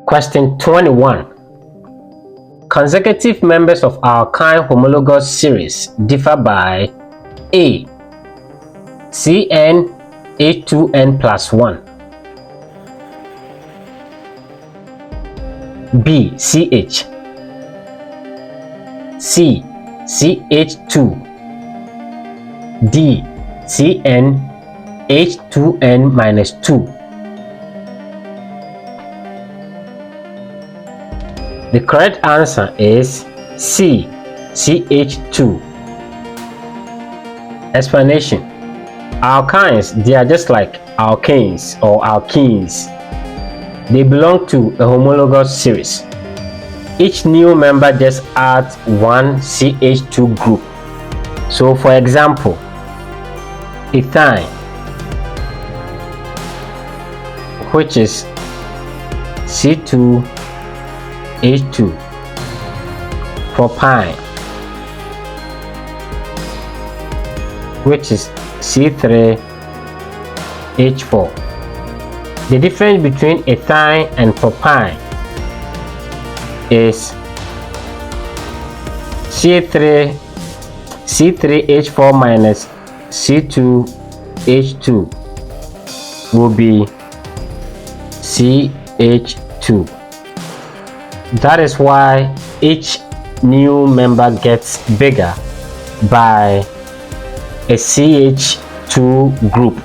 Question 21. Consecutive members of alkyne homologous series differ by A. Cn H2n plus 1, B. CH, C. CH2, D. Cn H2n minus 2. The correct answer is C. CH2. Explanation. Alkynes, they are just like alkanes or alkenes. They belong to a homologous series. Each new member just adds one CH2 group. So for example, ethyne, which is C2H2, propyne, which is C3H4. The difference between ethyne and propyne is C3H4 minus C2H2 will be CH2. That is why each new member gets bigger by a CH2 group.